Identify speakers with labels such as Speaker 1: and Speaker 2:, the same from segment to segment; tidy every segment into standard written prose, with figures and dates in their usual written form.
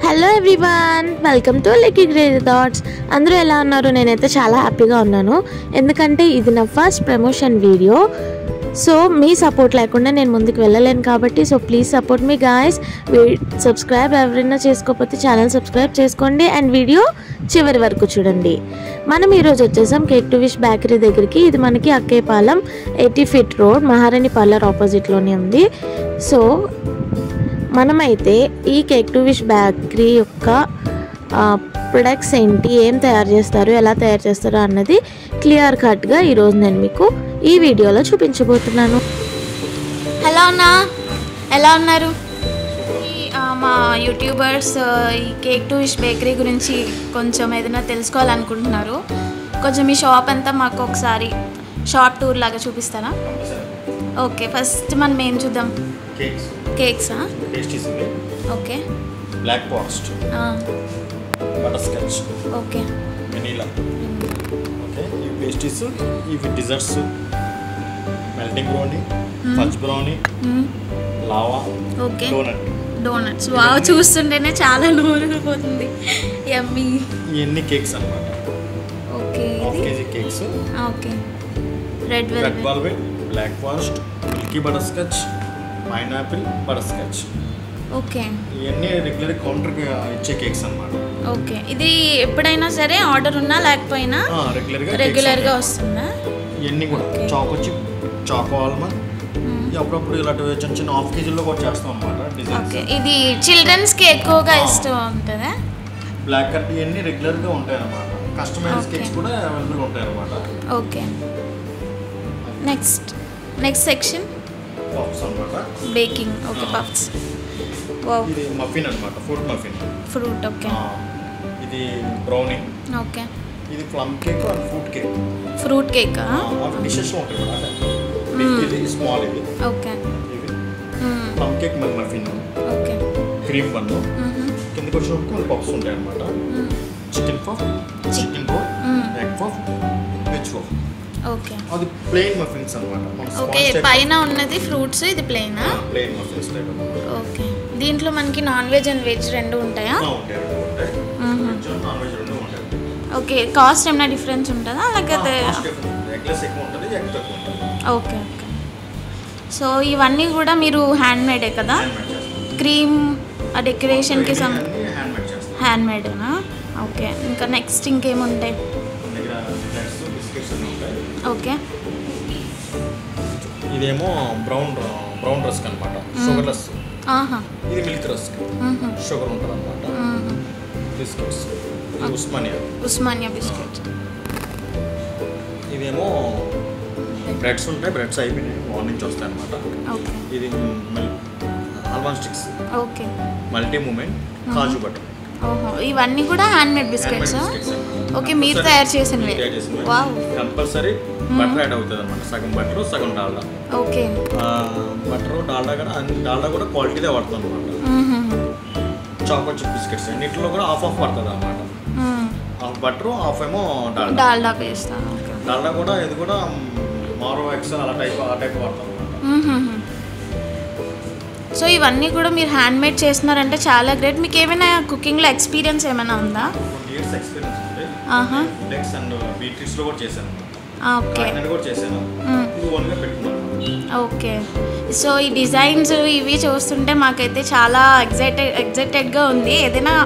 Speaker 1: Hello everyone, welcome to lucky crazy thoughts. అందరూ ఎలా ఉన్నారు? నేనైతే చాలా హ్యాపీగా ఉన్నాను, ఎందుకంటే ఇది నా ఫస్ట్ ప్రమోషన్ వీడియో. సో మీ సపోర్ట్ లేకుండా నేను ముందుకు వెళ్ళలేను కాబట్టి so please support me guys. Subscribe ఎవరైనా చేసుకోకపోతే ఛానల్ సబ్స్క్రైబ్ చేసుకోండి అండ్ వీడియో చివరి వరకు చూడండి. మనం ఈరోజు వచ్చేసాం కేక్ టు విష్ బేకరీ దగ్గరికి. ఇది మనకి అక్కేపాలెం 80 ఫీట్ రోడ్, మహారాణి పార్లర్ ఆపోజిట్లోనే ఉంది. సో మనమైతే ఈ కేక్ టు విష్ బేకరీ యొక్క ప్రొడక్ట్స్ ఏంటి, ఏం తయారు చేస్తారు, ఎలా తయారు చేస్తారు అన్నది క్లియర్ కట్గా ఈరోజు నేను మీకు ఈ వీడియోలో చూపించబోతున్నాను.
Speaker 2: హలో అన్న, ఎలా ఉన్నారు? మా యూట్యూబర్స్ ఈ కేక్ టు విష్ బేకరీ గురించి కొంచెం ఏదైనా తెలుసుకోవాలనుకుంటున్నారు. కొంచెం మీ షాప్ అంతా మాకు ఒకసారి షాప్ టూర్ లాగా చూపిస్తారా? ఓకే, ఫస్ట్ మనం ఏం చూద్దాం? కేక్సా? Okay.
Speaker 3: Black forest, butterscotch,
Speaker 2: okay,
Speaker 3: vanilla, okay. ఈ పేస్ట్రీస్, ఇవి desserts, melting brownie, fudge brownie, lava,
Speaker 2: okay,
Speaker 3: doughnuts.
Speaker 2: Wow, చూస్తుంటేనే చాలా నూరిపోతుంది. యమ్మీ.
Speaker 3: ఇవన్నీ కేక్స్ అన్నమాట.
Speaker 2: Okay,
Speaker 3: half KG cakes.
Speaker 2: Okay. Red
Speaker 3: velvet, black forest, milky butterscotch, pineapple butterscotch.
Speaker 2: Okay.
Speaker 3: ఇవన్నీ regular కౌంటర్కి ఇచ్చే కేక్స్ అన్నమాట.
Speaker 2: ఓకే, ఇది ఎప్పుడైనా సరే ఆర్డర్ ఉన్నా లేకపోయినా రెగ్యులర్గా వస్తుందా?
Speaker 3: ఇవన్నీ కూడా చాకో చిప్, చాకో ఆల్మండ్, అప్పుడప్పుడు ఇలాంటి చిన్న చిన్న హాఫ్ కేజీలో కూడా చేస్తాం అన్నమాట.
Speaker 2: ఓకే, ఇది చిల్డ్రన్స్కి ఎక్కువగా ఇష్టం ఉంటుందా?
Speaker 3: బ్లాక్ కట్ ఇవన్నీ రెగ్యులర్గా ఉంటాయి అన్నమాట. కస్టమైజ్ కేక్స్ కూడా అవైలబుల్ ఉంటాయి అన్నమాట.
Speaker 2: ఓకే. నెక్స్ట్ సెక్షన్
Speaker 3: పఫ్స్ అన్నమాట.
Speaker 2: బేకింగ్. Okay, puffs. వావ్,
Speaker 3: ఇది మఫిన్ అన్నమాట, ఫ్రూట్.
Speaker 2: ఓకే.
Speaker 3: ఇది బ్రౌనీ.
Speaker 2: ఓకే.
Speaker 3: ఇది plum cake and
Speaker 2: fruit cake.
Speaker 3: అవి డిషెస్ ఉంటాయి అన్నమాట. ఇది స్మాల్, ఇది
Speaker 2: ఓకే.
Speaker 3: ఇది ప్లమ్ కేక్ మరి మఫిన్.
Speaker 2: ఓకే.
Speaker 3: Cream bun. కిందకి వచ్చినప్పుడు కొన్ని పఫ్స్ ఉంటాయి అన్నమాట. Chicken puff, chicken roll, egg puff, veg puff.
Speaker 2: Okay.
Speaker 3: అది ప్లెయిన్ మఫిన్స్ అన్నమాట.
Speaker 2: ఓకే, పైన ఉన్నది ఫ్రూట్స్, ఇది ప్లెయినా?
Speaker 3: ప్లెయిన్ మఫిన్స్ టైప్ అన్నమాట.
Speaker 2: ఓకే. దీంట్లో మనకి నాన్ వెజ్ అండ్ వెజ్ రెండు ఉంటాయా?
Speaker 3: ఉంటాయి. నాన్ వెజ్ రెండు ఉంటాయి.
Speaker 2: ఓకే, కాస్ట్ ఏమైనా డిఫరెన్స్ ఉంటుందా లేకపోతే?
Speaker 3: ఎగ్లెస్ ఎక్కువ ఉంటుంది, ఎగ్ తక్కువ ఉంటుంది.
Speaker 2: ఓకే. ఓకే. సో ఇవన్నీ కూడా మీరు హ్యాండ్ మేడే కదా? క్రీమ్ డెకరేషన్కి హ్యాండ్ మేడేనా? ఓకే. ఇంకా నెక్స్ట్ ఇంకేముంటాయి? ఓకే.
Speaker 3: ఇదేమో బ్రౌన్ రస్క్ అనమాట, షుగర్ లెస్. ఇది మిల్క్ రస్క్, షుగర్ ఉంటుంది అనమాట. Biscuits,
Speaker 2: Osmania biscuit.
Speaker 3: ఇదేమో బ్రెడ్స్ ఉంటాయి, బ్రెడ్స్ అయిపోయినాయి, మార్నింగ్ వస్తాయి అనమాట. ఇది halwa sticks.
Speaker 2: Okay.
Speaker 3: Multi moment, కాజు బటర్.
Speaker 2: ఓహో, ఇవన్నీ కూడా హ్యాండ్ మేడ్ బిస్కెట్స్. ఓకే, మీరు తయారు చేసినవి. వావ్.
Speaker 3: కంపల్సరీ బటర్ యాడ్ అవుతుంది అనమాట. సగం బటర్, సగం డాల్డా.
Speaker 2: ఓకే.
Speaker 3: బటర్, డాల్డా కూడా క్వాలిటీదే వాడుతాం అనమాట. చాకో చిప్ బిస్కెట్స్ అన్నింటిలో కూడా హాఫ్ పడుతుంది అనమాట. హాఫ్ బటర్, హాఫ్ ఏమో
Speaker 2: డాల్డా పేస్ట్.
Speaker 3: డాల్డా కూడా ఇది కూడా మారో ఎక్స్ ఆ టైప్ వాడతాం అనమాట.
Speaker 2: సో ఇవన్నీ కూడా మీరు హ్యాండ్ మేడ్ చేస్తున్నారంటే చాలా గ్రేట్. మీకు ఏమైనా కుకింగ్లో ఎక్స్పీరియన్స్ ఏమైనా ఉందా?
Speaker 3: ఇయర్స్ ఎక్స్పీరియన్స్ ఉంది. డెక్స్ అండ్ బీట్రీస్లో కూడా చేశాను.
Speaker 2: ఓకే.
Speaker 3: కూడా చేశాను. ఇది ఓన్గా పెట్టుకున్నాను.
Speaker 2: ఓకే. సో ఈ డిజైన్స్ ఇవి చూస్తుంటే మాకైతే చాలా ఎగ్జైటెడ్గా ఉంది. ఏదైనా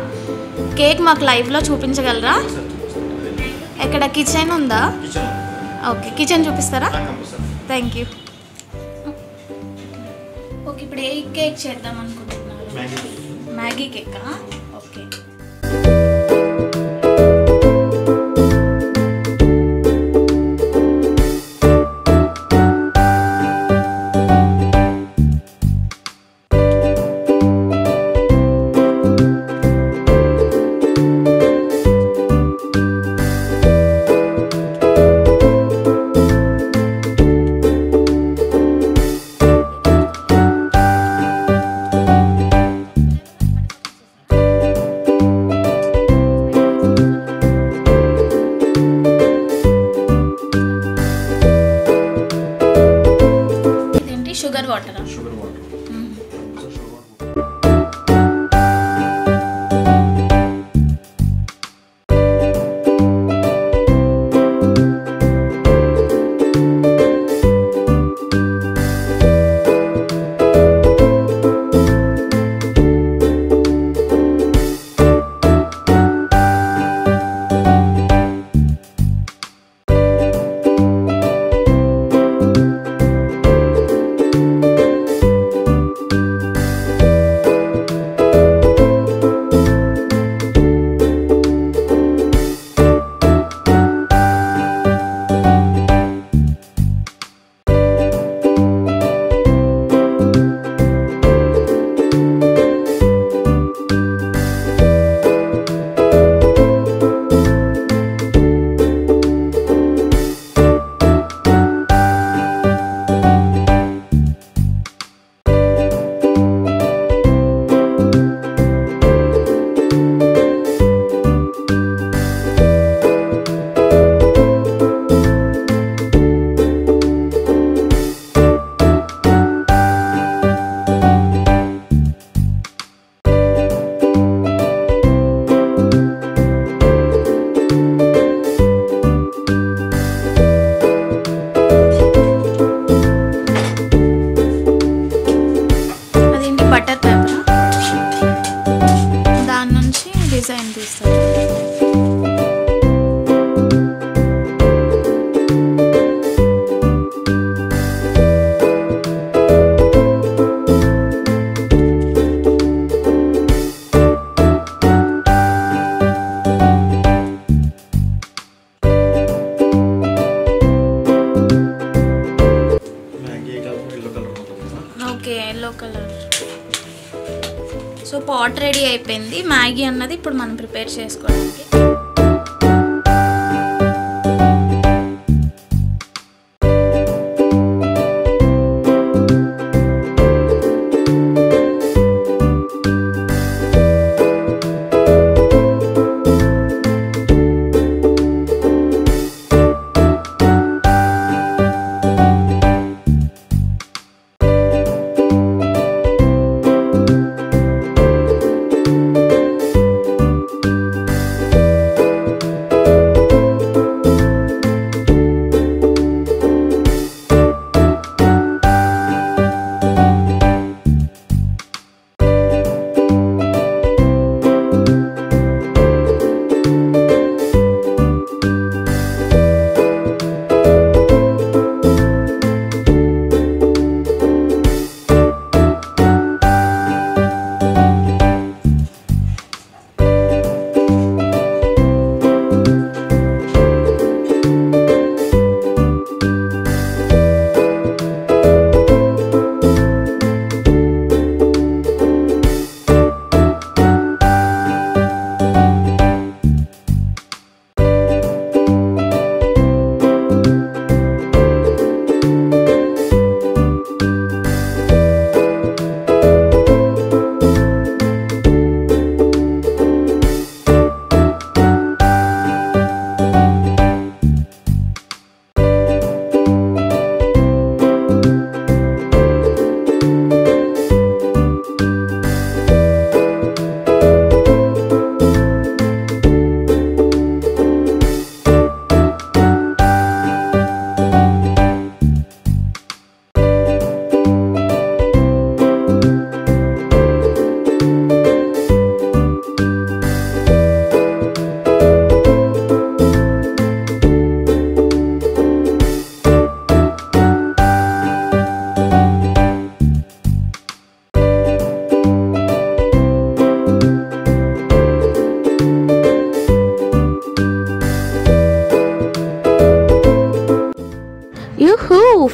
Speaker 2: కేక్ మాకు లైవ్లో చూపించగలరా? ఎక్కడ కిచెన్ ఉందా? ఓకే, కిచెన్ చూపిస్తారా? Thank you. ఓకే, ఇప్పుడు ఏ కేక్ చేద్దాం అనుకుంటున్నారు? మ్యాగీ కేకా? ఓకే. డిజైన్ తీస్తారు. Okay, yellow colour. So pot ready అయిపోయింది. మ్యాగీ అన్నది ఇప్పుడు మనం ప్రిపేర్ చేసుకోవడానికి.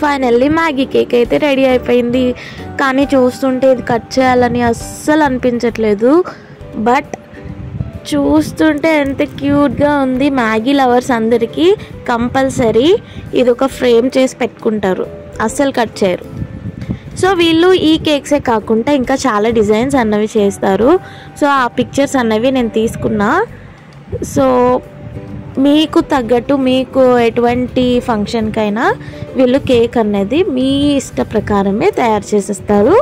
Speaker 1: ఫైనల్లీ మ్యాగీ కేక్ అయితే రెడీ అయిపోయింది. కానీ చూస్తుంటే ఇది కట్ చేయాలని అస్సలు అనిపించట్లేదు. బట్ చూస్తుంటే ఎంత క్యూట్గా ఉంది. మ్యాగీ లవర్స్ అందరికీ కంపల్సరీ ఇది ఒక ఫ్రేమ్ చేసి పెట్టుకుంటారు, అస్సలు కట్ చేయరు. సో వీళ్ళు ఈ కేక్సే కాకుండా ఇంకా చాలా డిజైన్స్ అన్నవి చేస్తారు. సో ఆ పిక్చర్స్ అన్నవి నేను తీసుకున్నా. సో మీకు తగ్గట్టు మీకు ఎటువంటి ఫంక్షన్కైనా వీళ్ళు కేక్ అనేది మీ ఇష్ట ప్రకారమే తయారు చేసేస్తారు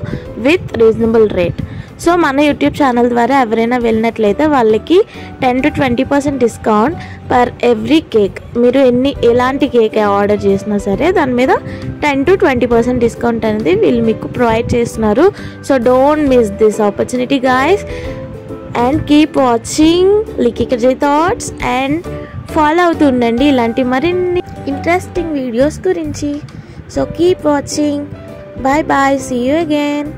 Speaker 1: విత్ రీజనబుల్ రేట్. సో మన యూట్యూబ్ ఛానల్ ద్వారా ఎవరైనా వెళ్ళినట్లయితే వాళ్ళకి 10 to 20% discount per every cake. మీరు ఎలాంటి కేక్ ఆర్డర్ చేసినా సరే దాని మీద 10 to 20% డిస్కౌంట్ అనేది వీళ్ళు మీకు ప్రొవైడ్ చేస్తున్నారు. So don't miss this opportunity guys, and keep watching Licky Crazy Thoughts and follow అవుతుండండి ఇలాంటి మరిన్ని ఇంట్రెస్టింగ్ వీడియోస్ గురించి. So keep watching. Bye bye, see you again.